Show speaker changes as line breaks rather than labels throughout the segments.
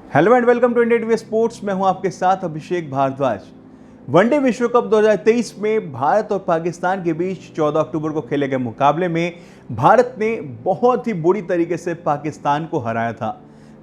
Hello and welcome to India TV sports. मैं हूं आपके साथ अभिषेक भारद्वाज। वनडे विश्व कप 2023 में भारत और पाकिस्तान के बीच 14 अक्टूबर को खेले गए मुकाबले में भारत ने बहुत ही बुरी तरीके से पाकिस्तान को हराया था।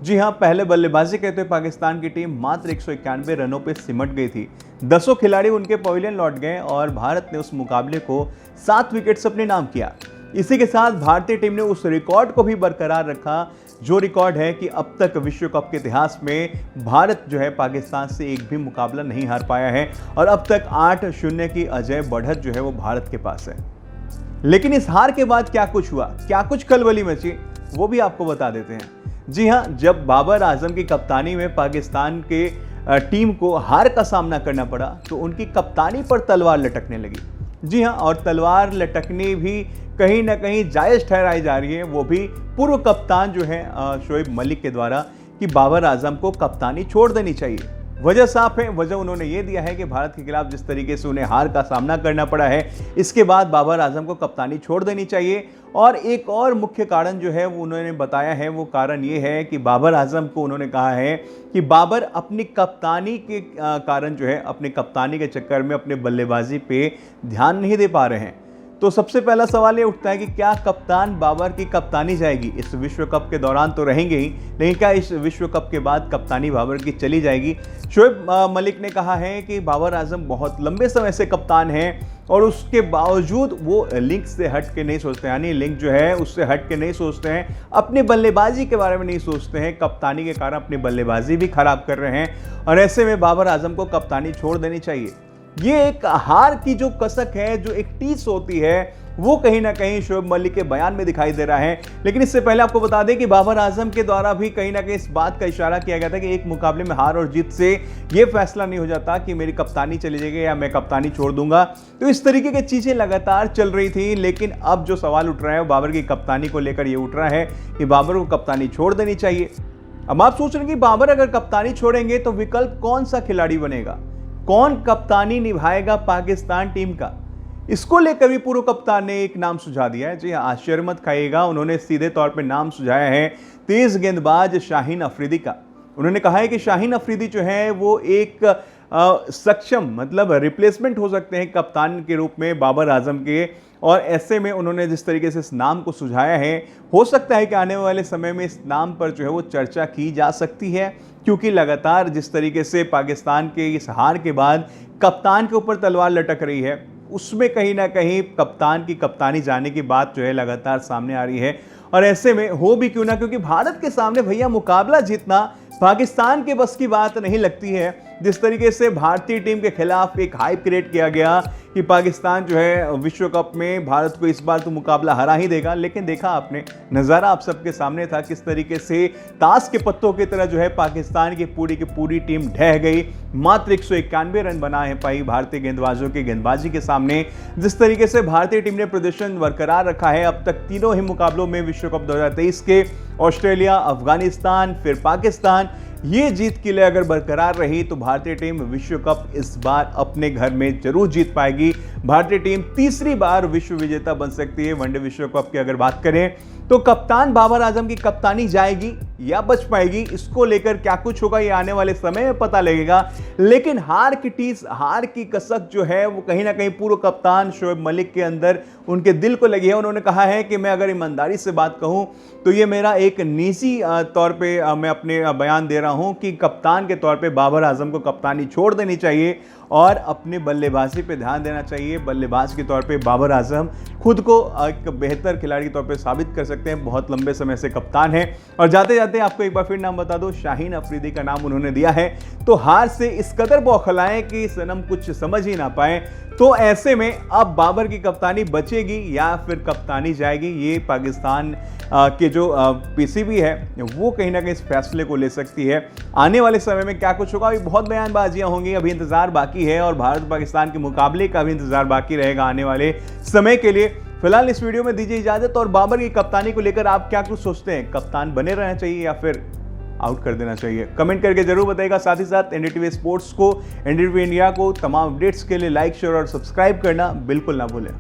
जी हां, पहले बल्लेबाजी करते हुए पाकिस्तान की टीम मात्र 191 रनों पर सिमट गई थी। 10 खिलाड़ी उनके पवेलियन लौट गए और भारत ने उस मुकाबले को 7 विकेट से अपने नाम किया। इसी के साथ भारतीय टीम ने उस रिकॉर्ड को भी बरकरार रखा, जो रिकॉर्ड है कि अब तक विश्व कप के इतिहास में भारत जो है पाकिस्तान से एक भी मुकाबला नहीं हार पाया है और अब तक 8-0 की अजय बढ़त जो है वो भारत के पास है। लेकिन इस हार के बाद क्या कुछ हुआ, क्या कुछ खलबली मची, वो भी आपको बता देते हैं। जी हां, जब बाबर आजम की कप्तानी में पाकिस्तान के टीम को हार का सामना करना पड़ा तो उनकी कप्तानी पर तलवार लटकने लगी। जी हां, और तलवार लटकनी भी कहीं ना कहीं जायज़ ठहराई जा रही है, वो भी पूर्व कप्तान जो है शोएब मलिक के द्वारा, कि बाबर आजम को कप्तानी छोड़ देनी चाहिए। वजह साफ है, वजह उन्होंने ये दिया है कि भारत के खिलाफ जिस तरीके से उन्हें हार का सामना करना पड़ा है, इसके बाद बाबर आजम को कप्तानी छोड़ देनी चाहिए। और एक और मुख्य कारण जो है वो उन्होंने बताया है, वो कारण ये है कि बाबर आजम को उन्होंने कहा है कि बाबर अपनी कप्तानी के कारण जो है, अपनी कप्तानी के चक्कर में अपने बल्लेबाजी पे ध्यान नहीं दे पा रहे हैं। तो सबसे पहला सवाल ये उठता है कि क्या कप्तान बाबर की कप्तानी जाएगी? इस विश्व कप के दौरान तो रहेंगे ही, लेकिन क्या इस विश्व कप के बाद कप्तानी बाबर की चली जाएगी? शोएब मलिक ने कहा है कि बाबर आजम बहुत लंबे समय से कप्तान हैं और उसके बावजूद वो लिंक से हट के नहीं सोचते, यानी लिंक जो है उससे हट के नहीं सोचते हैं, अपनी बल्लेबाजी के बारे में नहीं सोचते हैं, कप्तानी के कारण अपनी बल्लेबाजी भी खराब कर रहे हैं और ऐसे में बाबर आजम को कप्तानी छोड़ देनी चाहिए। ये एक हार की जो कसक है, जो एक टीस होती है, वो कहीं ना कहीं शोएब मलिक के बयान में दिखाई दे रहा है। लेकिन इससे पहले आपको बता दें कि बाबर आजम के द्वारा भी कहीं ना कहीं इस बात का इशारा किया गया था कि एक मुकाबले में हार और जीत से ये फैसला नहीं हो जाता कि मेरी कप्तानी चली जाएगी या मैं कप्तानी छोड़ दूंगा। तो इस तरीके की चीजें लगातार चल रही थी, लेकिन अब जो सवाल उठ रहा है वो बाबर की कप्तानी को लेकर ये उठ रहा है कि बाबर को कप्तानी छोड़ देनी चाहिए। अब आप सोच रहे हैं कि बाबर अगर कप्तानी छोड़ेंगे तो विकल्प कौन सा खिलाड़ी बनेगा, कौन कप्तानी निभाएगा पाकिस्तान टीम का? इसको लेकर भी पूर्व कप्तान ने एक नाम सुझा दिया है। जी हाँ, आश्चर्य मत खाइएगा, उन्होंने सीधे तौर पे नाम सुझाया है तेज गेंदबाज शाहीन अफरीदी का। उन्होंने कहा है कि शाहीन अफरीदी जो है वो एक सक्षम, मतलब रिप्लेसमेंट हो सकते हैं कप्तान के रूप में बाबर आजम के। और ऐसे में उन्होंने जिस तरीके से इस नाम को सुझाया है, हो सकता है कि आने वाले समय में इस नाम पर जो है वो चर्चा की जा सकती है, क्योंकि लगातार जिस तरीके से पाकिस्तान के इस हार के बाद कप्तान के ऊपर तलवार लटक रही है, उसमें कहीं ना कहीं कप्तान की कप्तानी जाने की बात जो है लगातार सामने आ रही है। और ऐसे में हो भी क्यों ना, क्योंकि भारत के सामने भैया मुकाबला जीतना पाकिस्तान के बस की बात नहीं लगती है। जिस तरीके से भारतीय टीम के खिलाफ एक हाइप क्रिएट किया गया कि पाकिस्तान जो है विश्व कप में भारत को इस बार तो मुकाबला हरा ही देगा, लेकिन देखा आपने, नज़ारा आप सबके सामने था किस तरीके से ताश के पत्तों की तरह जो है पाकिस्तान की पूरी टीम ढह गई। मात्र 191 रन बना है पाई भारतीय गेंदबाजों की गेंदबाजी के सामने। जिस तरीके से भारतीय टीम ने प्रदर्शन बरकरार रखा है अब तक तीनों ही मुकाबलों में विश्व कप 2023 के, ऑस्ट्रेलिया, अफगानिस्तान, फिर पाकिस्तान, ये जीत के लिए अगर बरकरार रही तो भारतीय टीम विश्व कप इस बार अपने घर में जरूर जीत पाएगी। भारतीय टीम तीसरी बार विश्व विजेता बन सकती है वनडे विश्व कप की अगर बात करें तो। कप्तान बाबर आजम की कप्तानी जाएगी या बच पाएगी, इसको लेकर क्या कुछ होगा ये आने वाले समय में पता लगेगा। लेकिन हार की टीस, हार की कसक जो है वो कहीं ना कहीं पूर्व कप्तान शोएब मलिक के अंदर, उनके दिल को लगी है। उन्होंने कहा है कि मैं अगर ईमानदारी से बात कहूं तो ये मेरा एक निजी तौर पे मैं अपने बयान दे रहा हूं कि कप्तान के तौर पे बाबर आजम को कप्तानी छोड़ देनी चाहिए और अपने बल्लेबाजी पे ध्यान देना चाहिए। बल्लेबाज के तौर पे बाबर आजम खुद को एक बेहतर खिलाड़ी के तौर पे साबित कर सकते हैं, बहुत लंबे समय से कप्तान है। और जाते जाते आपको एक बार फिर नाम बता दो, शाहीन अफरीदी का नाम उन्होंने दिया है। तो हार से इस कदर बौखलाएं कि सनम कुछ समझ ही ना पाए। तो ऐसे में अब बाबर की कप्तानी बचेगी या फिर कप्तानी जाएगी, ये पाकिस्तान के जो पीसीबी है वो कहीं ना कहीं इस फैसले को ले सकती है। आने वाले समय में क्या कुछ होगा, अभी बहुत बयानबाजियां होंगी, अभी इंतजार बाकी है और भारत पाकिस्तान के मुकाबले का भी इंतजार बाकी रहेगा आने वाले समय के लिए। फिलहाल इस वीडियो में दीजिए इजाजत। और बाबर की कप्तानी को लेकर आप क्या कुछ सोचते हैं, कप्तान बने रहना चाहिए या फिर आउट कर देना चाहिए? कमेंट करके जरूर बताइएगा। साथ ही साथ एनडीटीवी स्पोर्ट्स को, एनडीटीवी इंडिया को तमाम अपडेट्स के लिए लाइक, शेयर और सब्सक्राइब करना बिल्कुल ना भूलें।